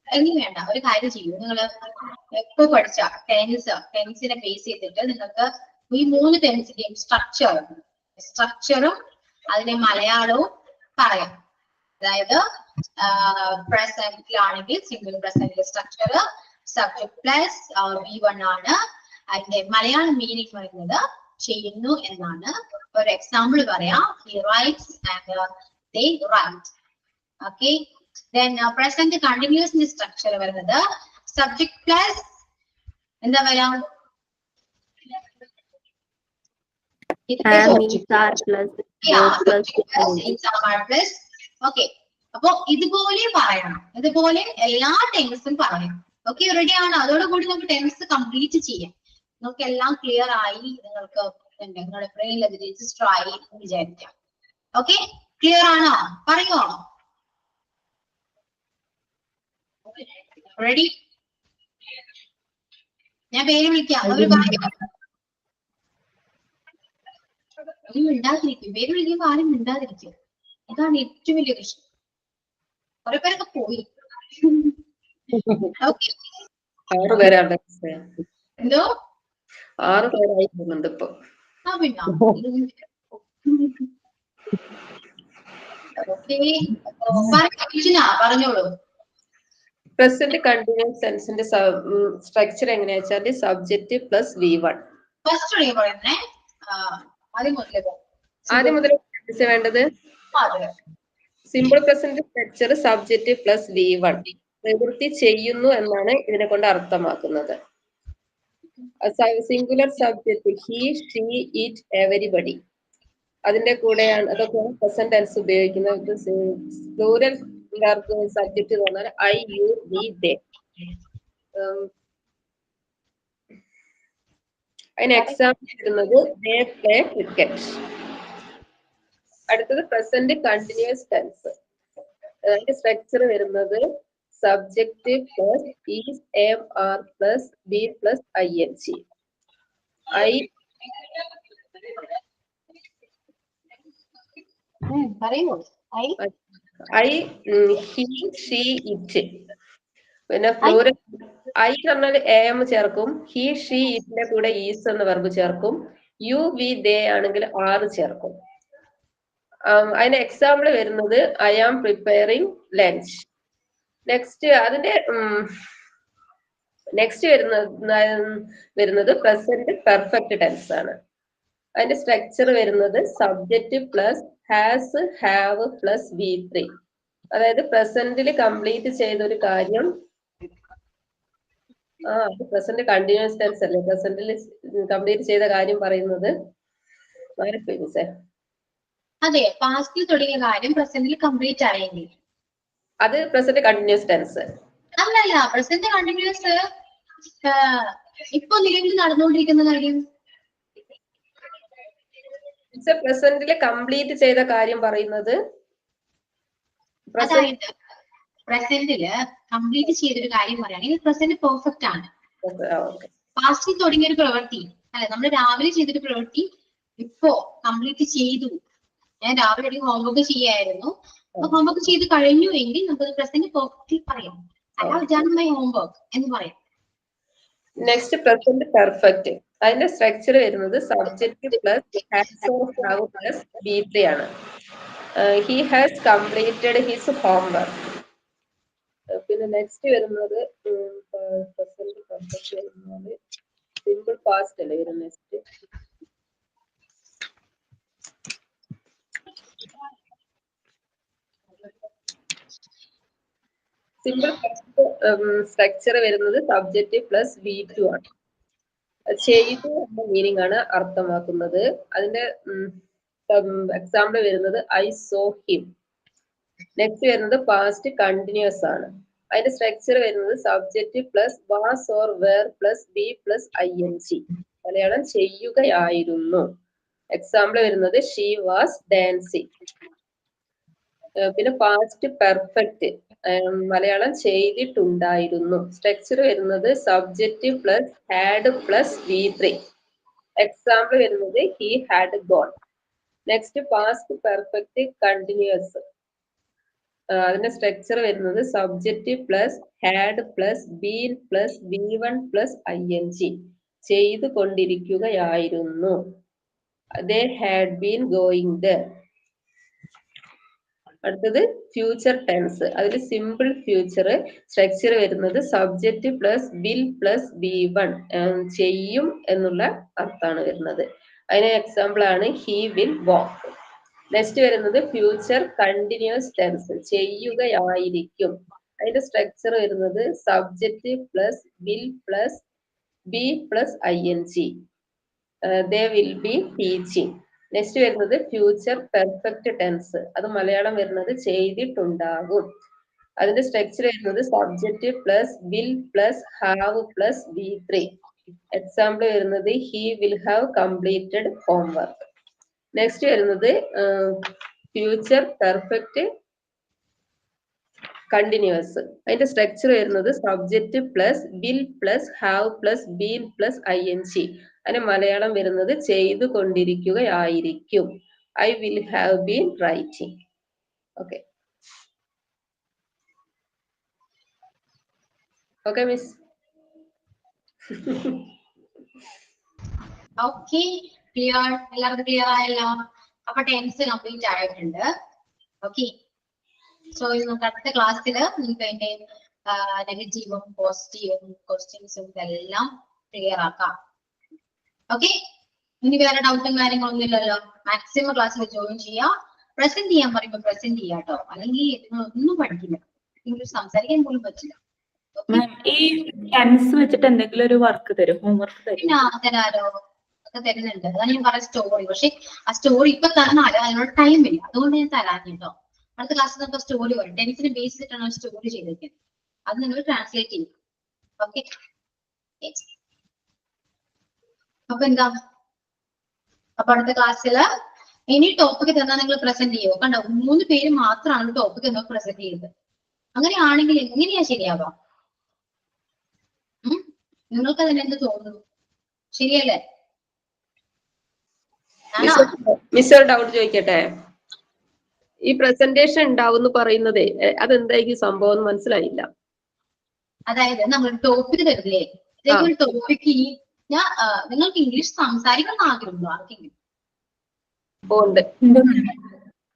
ഇനി വേണ്ട, ഒരു കാര്യം ചെയ്യൂ. നിങ്ങൾ എപ്പോ പഠിച്ച ടെൻസിനെ ബേസ് ചെയ്തിട്ട് നിങ്ങൾക്ക് ഈ 3 ടെൻസിന്റെയും സ്ട്രക്ചറും അതിന്റെ മലയാളവും പറയാം. അതായത് പ്രസന്റിലാണെങ്കിൽ single present structure subject plus V1 ആണ്. അതിന്റെ മലയാളം മീനിങ് വരുന്നത് ചെയ്യുന്നു എന്നാണ്. ഒരു എക്സാമ്പിൾ പറയാം. He writes and they write. Okay. Then present continuous structure വരുന്നത് subject plus എന്താ വരാം? ഓക്കെ, അപ്പൊ ഇതുപോലെ പറയണം. ഇതുപോലെ എല്ലാ ടെൻസും പറയണം. ഓക്കെ, റെഡി ആണോ? അതോടുകൂടി നമുക്ക് ടെൻസ് കംപ്ലീറ്റ് ചെയ്യാം. നിങ്ങൾക്ക് എല്ലാം ക്ലിയർ ആയി, നിങ്ങൾക്ക് നിങ്ങളുടെ ബ്രെയിനിൽ അത് രജിസ്റ്റർ ആയി വിചാരിക്കാം. ഓക്കെ, ക്ലിയർ ആണോ? പറയുമോ? റെഡി? ഞാൻ പേര് വിളിക്കാം. ഒരു മിണ്ടാതിരിക്കും. പേര് വിളിക്കുമ്പോ ആരും മിണ്ടാതിരിക്കും. ഇതാണ് ഏറ്റവും വലിയ പ്രശ്നം. കുറെ പേരൊക്കെ പോയി. എന്തോ 6 പേരായി പോകുന്നുണ്ട് ഇപ്പൊ. ആ പിന്നെ പറഞ്ഞോളൂ. പ്രസന്റ് കണ്ടിന്യൂസ് ടെൻസിന്റെ സ്ട്രക്ചർ എങ്ങനെയാ വെച്ചാൽ സബ്ജക്റ്റ് പ്ലസ് V1. ഫസ്റ്റ് പറയുന്നേ ആദ്യം മുതൽ വേണ്ടത് simple present structure subject plus V1. പ്രവൃത്തി ചെയ്യുന്നു എന്നാണ് ഇതിനെ കൊണ്ട് അർത്ഥമാക്കുന്നത്. Singular subject he, she, it, everybody. അതിന്റെ കൂടെയാണ് അതൊക്കെ പ്രസന്റ് ടെൻസ് ഉപയോഗിക്കുന്നത്. പ്ലൂറൽ സബ്ജക്ട് എന്ന് പറഞ്ഞാൽ ഐ, യു, വി, ദേ. അതിന് എക്സാമ്പിൾ വരുന്നത് ദേ പ്ലേ ക്രിക്കറ്റ്. അടുത്തത് പ്രസന്റ് കണ്ടിന്യൂസ് ടെൻസ്. അതിന്റെ സ്ട്രക്ചർ വരുന്നത് subject plus is, am, are plus B plus ING. I, he, she, it. പിന്നെ പ്ലൂറൽ ഐ എന്ന് പറഞ്ഞാൽ am ചേർക്കും. ഹി, ഷീ, ഇറ്റിന്റെ കൂടെ ഈസ് എന്ന വെർബ് ചേർക്കും. യു, വി, ദേ ആണെങ്കിൽ ആർ ചേർക്കും. അതിന് എക്സാമ്പിൾ വരുന്നത് I am preparing lunch. Next വരുന്നത് പ്രസന്റ് പെർഫെക്റ്റ് ടെൻസ് ആണ്. അതിന്റെ സ്ട്രക്ചർ വരുന്നത് subject plus has, have plus V3. അതായത് പ്രസന്റിൽ കംപ്ലീറ്റ് ചെയ്ത ഒരു കാര്യം, പ്രസന്റ് കണ്ടിന്യൂസ് ടെൻസ് അല്ലേ, പ്രസന്റിൽ കംപ്ലീറ്റ് ചെയ്ത കാര്യം പറയുന്നത്. അതെ, പാസ്റ്റിൽ തുടങ്ങിയ കാര്യം പ്രസന്റിൽ കംപ്ലീറ്റ് ആയെങ്കിൽ അത് പ്രസന്റ് കണ്ടിന്യൂസ് ടെൻസ്. അല്ലല്ല, പ്രസന്റ് കണ്ടിന്യൂസ് ഇപ്പൊ നിലവിൽ നടന്നുകൊണ്ടിരിക്കുന്ന കാര്യം പ്രസന്റില് കംപ്ലീറ്റ് ചെയ്ത കാര്യം പറയുന്നത്. പ്രസന്റില് കംപ്ലീറ്റ് ചെയ്തൊരു കാര്യം പറയുകയാണെങ്കിൽ പ്രസന്റ് പെർഫെക്റ്റ് ആണ്. പാസ്റ്റിൽ തുടങ്ങിയ ഒരു പ്രവൃത്തി അല്ലെ, നമ്മൾ രാവിലെ ചെയ്തൊരു പ്രവൃത്തി ഇപ്പോ കംപ്ലീറ്റ് ചെയ്തു. ഞാൻ രാവിലെ ഒരു ഹോംവർക്ക് ചെയ്യായിരുന്നു, അപ്പൊ ഹോംവർക്ക് ചെയ്ത് കഴിഞ്ഞു എങ്കിൽ നമുക്ക് പ്രസന്റ് പെർഫെക്റ്റ്ലി പറയാം. I have done my homework എന്ന് പറയാം. Next present perfect. അതിന്റെ സ്ട്രക്ചർ വരുന്നത് subject plus has or have plus ബി3 ആണ്. He has completed his homework. പിന്നെ നെക്സ്റ്റ് വരുന്നത് പ്രസന്റ് പെർഫെക്റ്റ് വരുന്നത് സിമ്പിൾ പാസ്റ്റ് അല്ലേ വരുന്നത്. നെക്സ്റ്റ് സിമ്പിൾ സ്ട്രക്ചർ വരുന്നത് സബ്ജക്റ്റ് പ്ലസ് V2 ആണ്. ചെയ്തു എന്ന മീനിങ് ആണ് അർത്ഥമാക്കുന്നത്. അതിന്റെ എക്സാമ്പിൾ വരുന്നത് ഐ സോ ഹിം. നെക്സ്റ്റ് വരുന്നത് പാസ്റ്റ് കണ്ടിന്യൂസ് ആണ്. അതിന്റെ സ്ട്രക്ചർ വരുന്നത് subject plus was or were plus B plus ING. Malayalam ചെയ്യുകയായിരുന്നു. എക്സാമ്പിൾ വരുന്നത് ഷീ വാസ് ഡാൻസിങ്. പിന്നെ പാസ്റ്റ് പെർഫെക്റ്റ്, മലയാളം ചെയ്തിട്ടുണ്ടായിരുന്നു. സ്ട്രക്ചർ വരുന്നത് subject plus had plus V3. Example വരുന്നത് he had gone. Next past perfect continuous. അതിന്റെ സ്ട്രക്ചർ വരുന്നത് subject plus had plus been plus V1 plus ING. ചെയ്തു കൊണ്ടിരിക്കുകയായിരുന്നു. they had been going there. അടുത്തത് future tense. അതിൽ simple future structure വരുന്നത് subject plus will plus V1. ചെയ്യും എന്നുള്ള അർത്ഥമാണ് വരുന്നത്. അതിന് എക്സാമ്പിൾ ആണ് ഹി വിൽ വാക്ക്. നെക്സ്റ്റ് വരുന്നത് ഫ്യൂച്ചർ കണ്ടിന്യൂസ് ടെൻസ്, ചെയ്യുകയായിരിക്കും. അതിന്റെ സ്ട്രക്ചർ വരുന്നത് subject plus will plus B plus ING. they will be teaching. Next വരുന്നത് ഫ്യൂച്ചർ പെർഫെക്റ്റ് ടെൻസ്. അത് മലയാളം വരുന്നത് ചെയ്തിട്ടുണ്ടാകും. അതിന്റെ സ്ട്രക്ചർ വരുന്നത് subject plus will plus have plus V3. Example വരുന്നത് he will have completed homework. Next വരുന്നത് future perfect continuous. അതിന്റെ structure വരുന്നത് subject plus will plus have plus been plus ING. അതിന് മലയാളം വരുന്നത് ചെയ്തു കൊണ്ടിരിക്കുകയായിരിക്കും. I will have been writing. Okay okay miss. Okay, clear? എല്ലാവർക്കും clear ആയല്ലോ? അപ്പൊ ടെൻസ് കംപ്ലീറ്റ് ആയിട്ടുണ്ട്. ഓക്കെ, സോ നമുക്ക് അടുത്ത ക്ലാസ്സിൽ നിങ്ങൾക്ക് അതിന്റെ നെഗറ്റീവും പോസിറ്റീവും ക്വസ്റ്റ്യൻസും ഇതെല്ലാം ക്ലിയർ ആക്കാം. ഓക്കെ, ഇനി വേറെ ഡൗട്ടും കാര്യങ്ങളൊന്നും ഇല്ലല്ലോ? മാക്സിമം ക്ലാസ്സിൽ ജോയിൻ ചെയ്യാം. പ്രസന്റ് ചെയ്യാൻ പറയുമ്പോൾ പ്രസന്റ് ചെയ്യാം കേട്ടോ, അല്ലെങ്കിൽ നിങ്ങൾ ഒന്നും പഠിക്കില്ല, ഇംഗ്ലീഷ് സംസാരിക്കാൻ പോലും പറ്റില്ല. ഈ ടെൻസ് വെച്ചിട്ട് എന്തെങ്കിലും ഒരു വർക്ക് തരും, ഹോംവർക്ക് തരും? പിന്നെ തരാലോ, ഒക്കെ തരുന്നുണ്ട്. അതാണ് ഞാൻ പറഞ്ഞ സ്റ്റോറി. പക്ഷെ ആ സ്റ്റോറി ഇപ്പൊ തന്നാലോ അതിനോട് ടൈം ഇല്ല, അതുകൊണ്ട് ഞാൻ തരാൻ കേട്ടോ. അടുത്ത ക്ലാസ്സിൽ നമുക്ക് സ്റ്റോറി വരും. ടെൻസിന് ബേസ് ചെയ്തിട്ടാണ് സ്റ്റോറി ചെയ്തിരിക്കുന്നത്. അത് നിങ്ങൾ ട്രാൻസ്ലേറ്റ് ചെയ്യും. ഓക്കെ, അപ്പൊ എന്താ, അപ്പൊ അടുത്ത ക്ലാസ്സില് ഇനി ടോപ്പിക് തന്നാൽ നിങ്ങൾ പ്രസന്റ് ചെയ്യുമോ? കണ്ടോ, 3 പേര് മാത്രമാണ് ടോപ്പിക് നിങ്ങൾ പ്രസന്റ് ചെയ്തത്. അങ്ങനെയാണെങ്കിൽ എങ്ങനെയാ ശരിയാവാം? നിങ്ങൾക്ക് അതിന് എന്ത് തോന്നുന്നു? ശരിയല്ലേ? മിസ് ഒരു ഡൗട്ട് ചോദിക്കട്ടെ? ഈ പ്രസന്റേഷൻ ഉണ്ടാവും പറയുന്നതേ അതെന്തായിരിക്കും സംഭവം എന്ന് മനസ്സിലായില്ല. അതായത് നമ്മൾ ടോപ്പിക് തരില്ലേ, ഇതേപോലെ ടോപ്പിക്ക് ഞാൻ നിങ്ങൾക്ക് ഇംഗ്ലീഷ് സംസാരിക്കാൻ ആഗ്രഹമുണ്ടോ ആർക്കെങ്കിലും?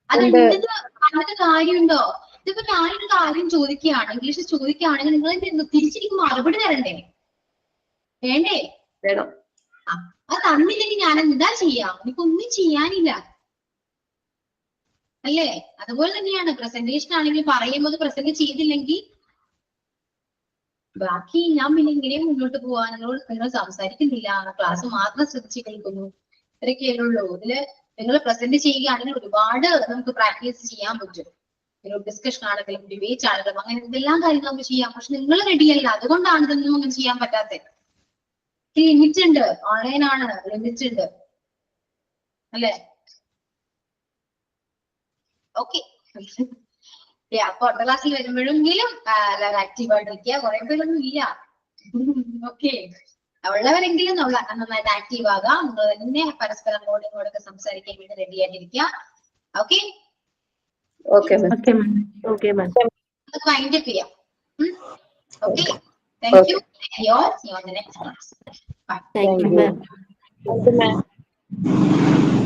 അതിന്റെ കാര്യമുണ്ടോ? ഇതിപ്പോ ഞാനൊരു കാര്യം ചോദിക്കുകയാണ്, ഇംഗ്ലീഷ് ചോദിക്കുകയാണെങ്കിൽ നിങ്ങൾ തിരിച്ചിരിക്കും മറുപടി തരണ്ടേ? വേണ്ടേ? വേണം. അത് തന്നില്ലെങ്കിൽ ഞാൻ എന്താ ചെയ്യാം? എനിക്കൊന്നും ചെയ്യാനില്ല അല്ലേ? അതുപോലെ തന്നെയാണ് പ്രസന്റേഷൻ ആണെങ്കിൽ പറയുമ്പോൾ പ്രസന്റ് ചെയ്തില്ലെങ്കിൽ ബാക്കി ഞാൻ പിന്നെ ഇങ്ങനെ മുന്നോട്ട് പോവാൻ നിങ്ങൾ സംസാരിക്കുന്നില്ല, ക്ലാസ് മാത്രം ശ്രദ്ധിച്ചു കേൾക്കുന്നു, ഇത്രയൊക്കെയേ ഉള്ളൂ. ഇതില് നിങ്ങൾ പ്രസന്റ് ചെയ്യുകയാണെങ്കിൽ ഒരുപാട് നമുക്ക് പ്രാക്ടീസ് ചെയ്യാൻ പറ്റും. ഗ്രൂപ്പ് ഡിസ്കഷൻ ആണെങ്കിലും ഡിബേറ്റ് ആണെങ്കിലും അങ്ങനെ എന്തെല്ലാം കാര്യങ്ങൾ നമുക്ക് ചെയ്യാം. പക്ഷെ നിങ്ങൾ റെഡിയല്ല, അതുകൊണ്ടാണ് ഇതൊന്നും അങ്ങനെ ചെയ്യാൻ പറ്റാത്തത്. ലിമിറ്റ് ഉണ്ട്, ഓൺലൈൻ ആണ്, ലിമിറ്റ് ഉണ്ട് അല്ലേ? ഓക്കെ, അപ്പൊ അടുത്ത ക്ലാസ്സിൽ വരുമ്പോഴെങ്കിലും ആക്റ്റീവ് ആയിട്ടിരിക്കുക. കുറെ പേരൊന്നും ഇല്ല. ഓക്കെ, ഉള്ളവരെങ്കിലും നന്നായിട്ട് ആക്റ്റീവ് ആകാം. നിങ്ങൾ തന്നെ പരസ്പരം അങ്ങോട്ടും ഇങ്ങോട്ടൊക്കെ സംസാരിക്കാൻ വേണ്ടി റെഡി ആയിട്ടിരിക്കുക. Okay Okay, ma'am. Okay, ma'am. Okay, ma'am. Wind up ചെയ്യാം. Okay, thank you. See you on the next class. Bye. Thank you, ma'am. Thank you, ma'am.